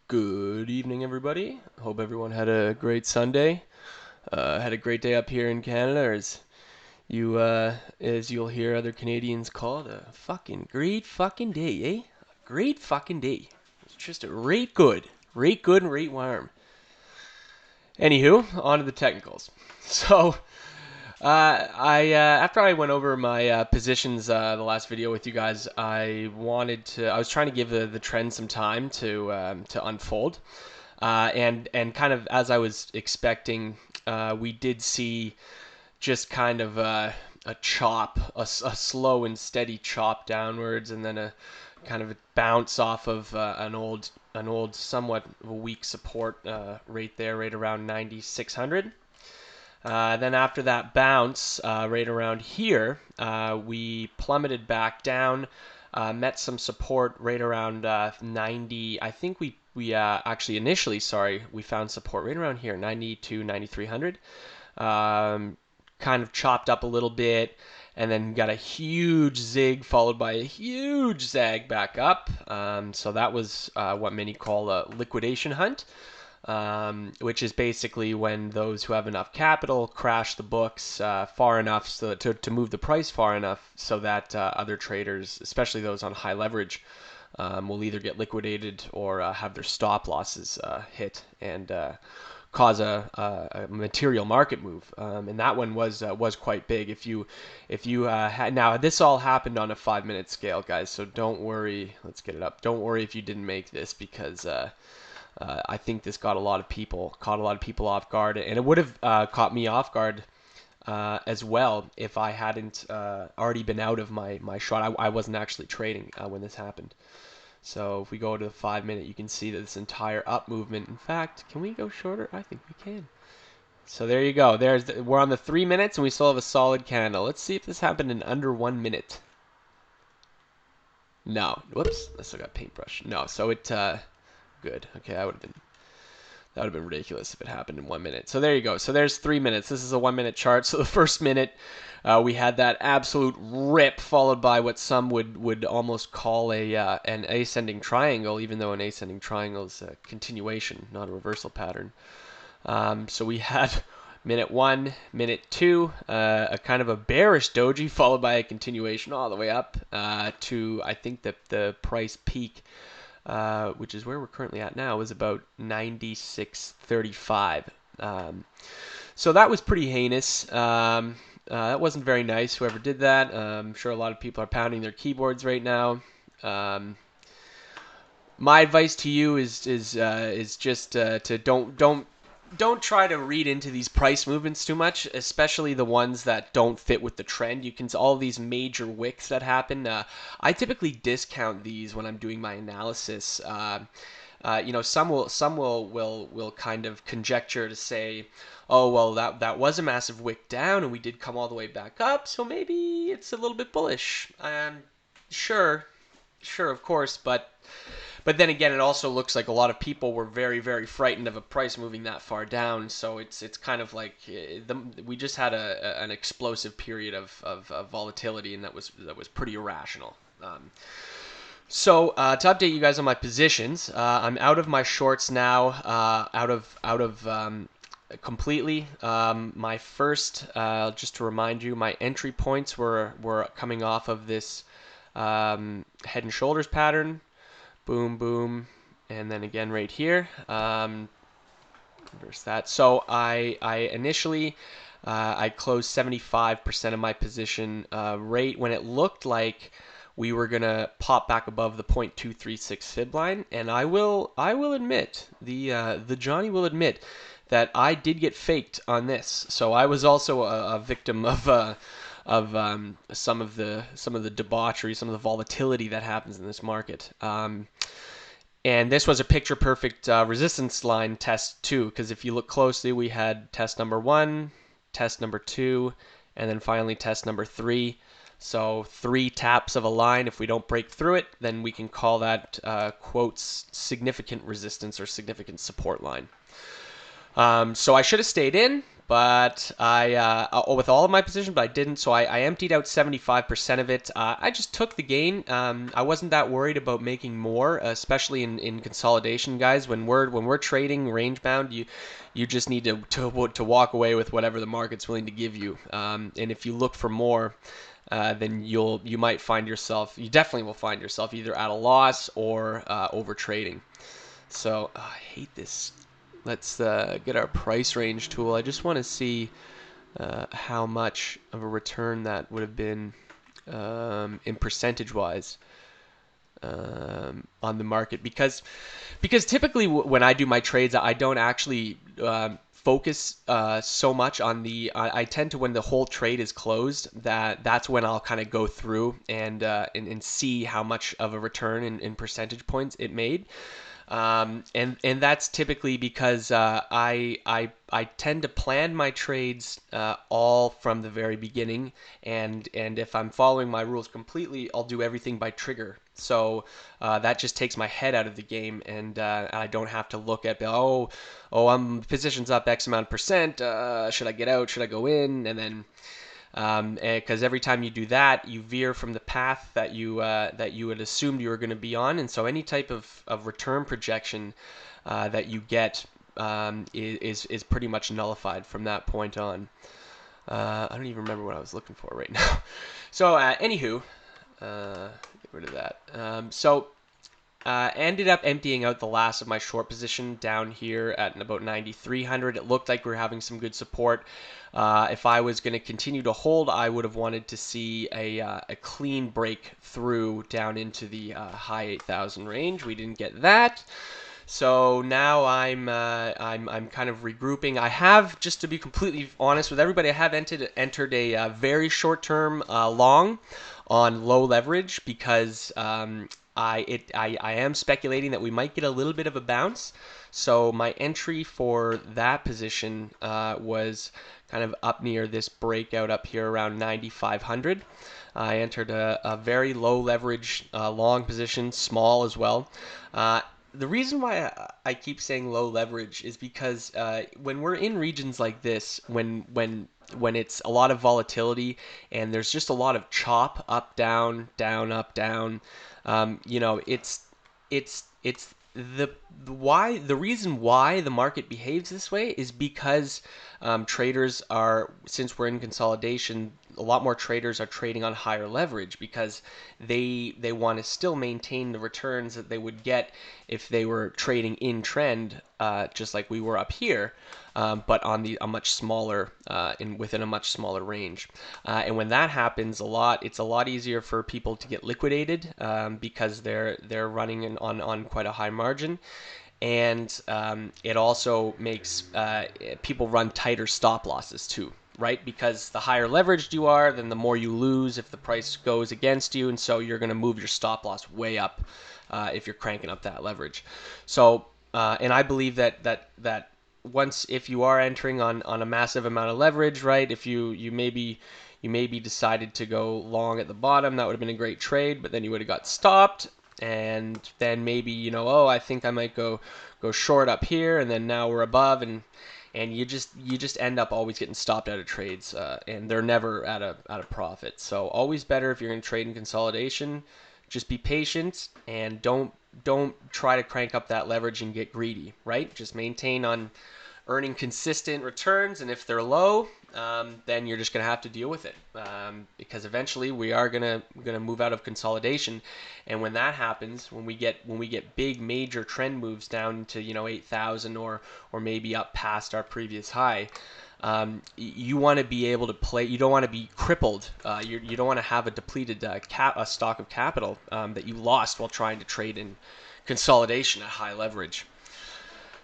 Good evening, everybody. Hope everyone had a great Sunday. Had a great day up here in Canada, or as you'll hear other Canadians call it, a fucking great fucking day, eh? A great fucking day. It's just a rate good and rate warm. Anywho, on to the technicals. So, I after I went over my positions the last video with you guys, I was trying to give the trend some time to unfold. And kind of as I was expecting, we did see just kind of a chop, a slow and steady chop downwards, and then a kind of a bounce off of an old somewhat weak support right there, right around 9,600. Then after that bounce, right around here, we plummeted back down, met some support right around 90. I think we actually initially, sorry, we found support right around here, 90 to 9,300. Kind of chopped up a little bit, and then got a huge zig followed by a huge zag back up. So that was what many call a liquidation hunt. Which is basically when those who have enough capital crash the books far enough to move the price far enough so that other traders, especially those on high leverage, will either get liquidated or have their stop losses hit and cause a material market move. And that one was quite big. If you had, now this all happened on a 5-minute scale, guys. So don't worry. Let's get it up. Don't worry if you didn't make this because. I think this caught a lot of people off guard, and it would have caught me off guard as well if I hadn't already been out of my shot. I wasn't actually trading when this happened. So if we go to the 5-minute, you can see that this entire up movement. In fact, can we go shorter? I think we can. So there you go. We're on the 3 minutes, and we still have a solid candle. Let's see if this happened in under 1 minute. No. Whoops. I still got paintbrush. No. So it. Good. Okay, that would have been ridiculous if it happened in 1 minute. So there you go. So there's 3 minutes. This is a 1 minute chart. So the first minute, we had that absolute rip, followed by what some would almost call an ascending triangle, even though an ascending triangle is a continuation, not a reversal pattern. So we had minute 1, minute 2, a kind of a bearish doji, followed by a continuation all the way up to I think the price peak. Which is where we're currently at now, is about 96.35. So that was pretty heinous. That wasn't very nice, whoever did that. I'm sure a lot of people are pounding their keyboards right now. My advice to you is just to don't try to read into these price movements too much, especially the ones that don't fit with the trend. You can all these major wicks that happen. I typically discount these when I'm doing my analysis. Some will kind of conjecture to say, oh well, that was a massive wick down, and we did come all the way back up, so maybe it's a little bit bullish. Sure, of course, but then again, it also looks like a lot of people were very, very frightened of a price moving that far down. So it's kind of like we just had an explosive period of volatility, and that was pretty irrational. So to update you guys on my positions, I'm out of my shorts now, out of completely. My first, just to remind you, my entry points were coming off of this head and shoulders pattern. Boom, boom, and then again right here. Reverse that. So I initially I closed 75% of my position rate when it looked like we were gonna pop back above the 0.236 fib line, and I will admit the Johnny will admit that I did get faked on this. So I was also a victim of some of the debauchery, some of the volatility that happens in this market. And this was a picture-perfect resistance line test too, because if you look closely, we had test number 1, test number 2, and then finally test number 3. So 3 taps of a line. If we don't break through it, then we can call that quotes significant resistance or significant support line. So I should have stayed in, but with all of my positions, but I didn't. So I emptied out 75% of it. I just took the gain. I wasn't that worried about making more, especially in consolidation, guys. When we're trading range bound, you just need to walk away with whatever the market's willing to give you. And if you look for more, then you might find yourself, you definitely will find yourself either at a loss or over trading. So I hate this. Let's get our price range tool. I just want to see how much of a return that would have been in percentage wise on the market, because typically when I do my trades, I don't actually focus so much on I tend to, when the whole trade is closed, that's when I'll kind of go through and see how much of a return in percentage points it made. And that's typically because I tend to plan my trades all from the very beginning, and if I'm following my rules completely, I'll do everything by trigger. So that just takes my head out of the game, and I don't have to look at I'm position's up X amount of percent. Should I get out? Should I go in? And then because every time you do that, you veer from the path that you had assumed you were going to be on, and so any type of return projection that you get is pretty much nullified from that point on. I don't even remember what I was looking for right now. So anywho, get rid of that. Ended up emptying out the last of my short position down here at about 9,300. It looked like we were having some good support. If I was going to continue to hold, I would have wanted to see a clean break through down into the high 8,000 range. We didn't get that. So now I'm kind of regrouping. I have, just to be completely honest with everybody, I have entered a very short-term long on low leverage, because I am speculating that we might get a little bit of a bounce. So my entry for that position was kind of up near this breakout up here around 9,500. I entered a very low leverage long position, small as well. The reason why I keep saying low leverage is because when we're in regions like this, when it's a lot of volatility and there's just a lot of chop, up, down, down, up, down, it's the reason why the market behaves this way is because traders are, since we're in consolidation, a lot more traders are trading on higher leverage, because they want to still maintain the returns that they would get if they were trading in trend, just like we were up here, but on a much smaller within a much smaller range. And when that happens, it's a lot easier for people to get liquidated, because they're running on quite a high margin. And it also makes people run tighter stop losses too, right? Because the higher leveraged you are, then the more you lose if the price goes against you, and so you're going to move your stop loss way up if you're cranking up that leverage. So, and I believe that once, if you are entering on a massive amount of leverage, right? If you maybe decided to go long at the bottom, that would have been a great trade, but then you would have got stopped. And then maybe, I think I might go short up here, and then now we're above, and you just end up always getting stopped out of trades, and they're never at a profit. So always better, if you're going to trade in consolidation, just be patient and don't try to crank up that leverage and get greedy, right? Just maintain on earning consistent returns, and if they're low, then you're just going to have to deal with it, because eventually we are going to move out of consolidation, and when that happens, when we get big major trend moves down to 8,000 or maybe up past our previous high, you want to be able to play. You don't want to be crippled. You don't want to have a depleted stock of capital that you lost while trying to trade in consolidation at high leverage.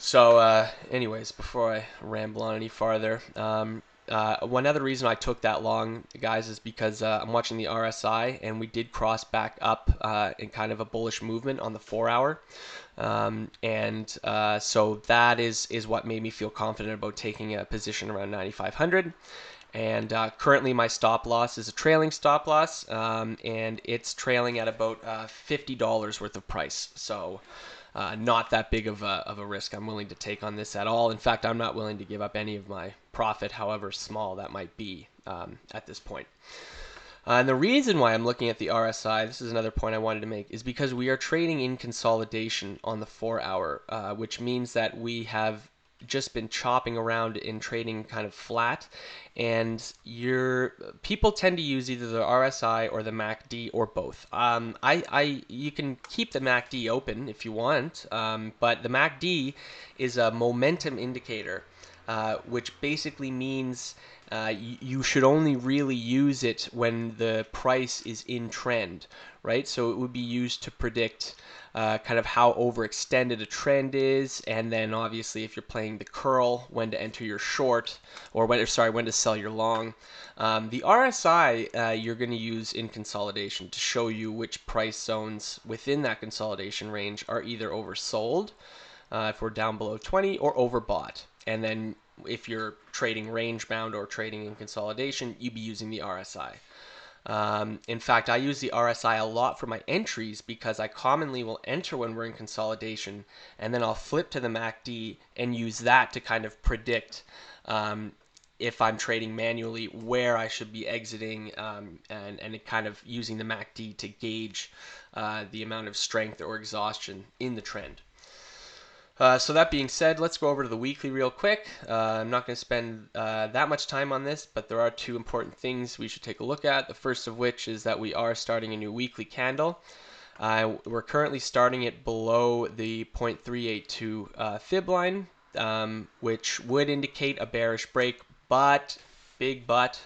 So, anyways, before I ramble on any farther, one other reason I took that long, guys, is because I'm watching the RSI, and we did cross back up in kind of a bullish movement on the 4-hour. So that is what made me feel confident about taking a position around 9,500. And currently my stop loss is a trailing stop loss, and it's trailing at about $50 worth of price. So not that big of a risk I'm willing to take on this at all. In fact, I'm not willing to give up any of my profit, however small that might be at this point. And the reason why I'm looking at the RSI, this is another point I wanted to make, is because we are trading in consolidation on the 4-hour, which means that we have just been chopping around in trading kind of flat, and people tend to use either the RSI or the MACD or both. You can keep the MACD open if you want, but the MACD is a momentum indicator, which basically means you should only really use it when the price is in trend, right? So it would be used to predict kind of how overextended a trend is, and then obviously if you're playing the curl, when to enter your short, or when to sell your long. The RSI you're going to use in consolidation to show you which price zones within that consolidation range are either oversold, if we're down below 20, or overbought. And then if you're trading range bound or trading in consolidation, you'd be using the RSI. In fact, I use the RSI a lot for my entries because I commonly will enter when we're in consolidation, and then I'll flip to the MACD and use that to kind of predict if I'm trading manually where I should be exiting, and it kind of using the MACD to gauge the amount of strength or exhaustion in the trend. So that being said, let's go over to the weekly real quick. I'm not going to spend that much time on this, but there are two important things we should take a look at. The first of which is that we are starting a new weekly candle. We're currently starting it below the 0.382 fib line, which would indicate a bearish break, but, big but,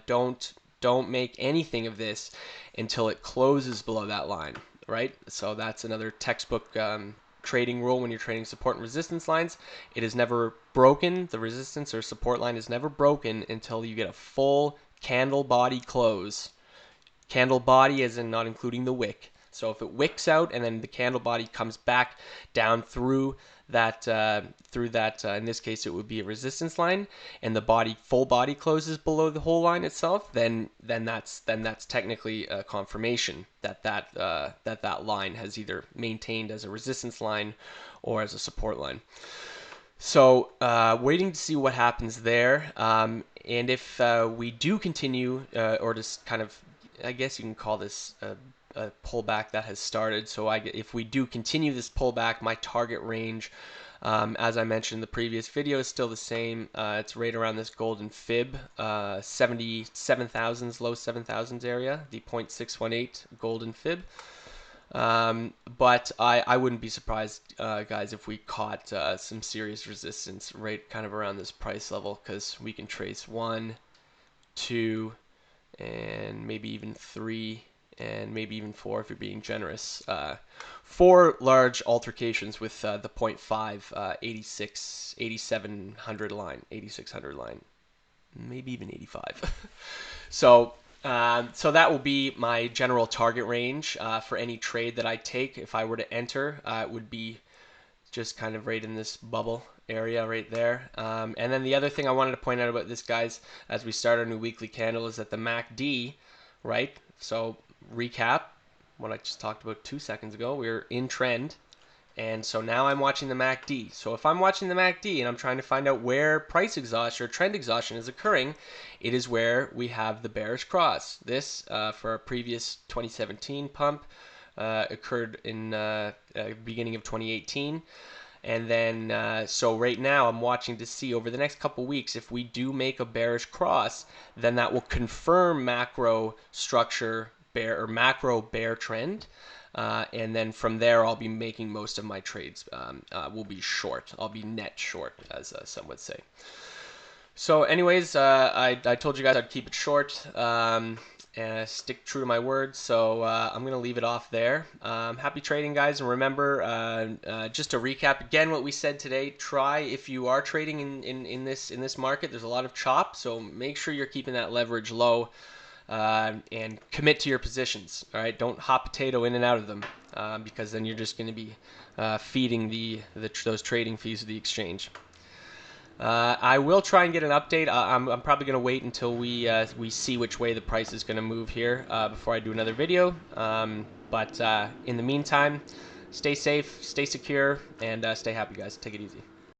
don't make anything of this until it closes below that line, right? So that's another textbook trading rule when you're trading support and resistance lines. It is never broken. The resistance or support line is never broken until you get a full candle body close. Candle body as in not including the wick. So if it wicks out and then the candle body comes back down through that, in this case it would be a resistance line, and the full body closes below the whole line itself, then that's technically a confirmation that line has either maintained as a resistance line or as a support line. So waiting to see what happens there, and if we do continue, or just kind of, I guess you can call this a pullback that has started. So if we do continue this pullback, my target range, as I mentioned in the previous video, is still the same. It's right around this golden fib, 77,000s, low 7,000s area, the 0.618 golden fib. But I wouldn't be surprised, guys, if we caught some serious resistance right kind of around this price level, because we can trace 1, 2, and maybe even 3, and maybe even 4 if you're being generous. 4 large altercations with the 0.5, 8700 line, 8600 line, maybe even 85. So that will be my general target range for any trade that I take. If I were to enter, it would be just kind of right in this bubble area right there. And then the other thing I wanted to point out about this, guys, as we start our new weekly candle, is that the MACD, right? So recap what I just talked about 2 seconds ago. We're in trend. And so now I'm watching the MACD. So if I'm watching the MACD and I'm trying to find out where price exhaustion or trend exhaustion is occurring, it is where we have the bearish cross. This, for our previous 2017 pump, occurred in beginning of 2018. And then, so right now I'm watching to see over the next couple weeks, if we do make a bearish cross, then that will confirm macro structure bear or macro bear trend. And then from there, I'll be making most of my trades. Will be short. I'll be net short, as some would say. So anyways, I told you guys I'd keep it short and stick true to my word. So I'm going to leave it off there. Happy trading, guys. And remember, just to recap again what we said today, try, if you are trading in this market, there's a lot of chop. So make sure you're keeping that leverage low. And commit to your positions. All right, don't hot potato in and out of them, because then you're just going to be feeding those trading fees of the exchange. I will try and get an update. I'm probably going to wait until we see which way the price is going to move here before I do another video. But in the meantime, Stay safe, stay secure, and stay happy, guys. Take it easy.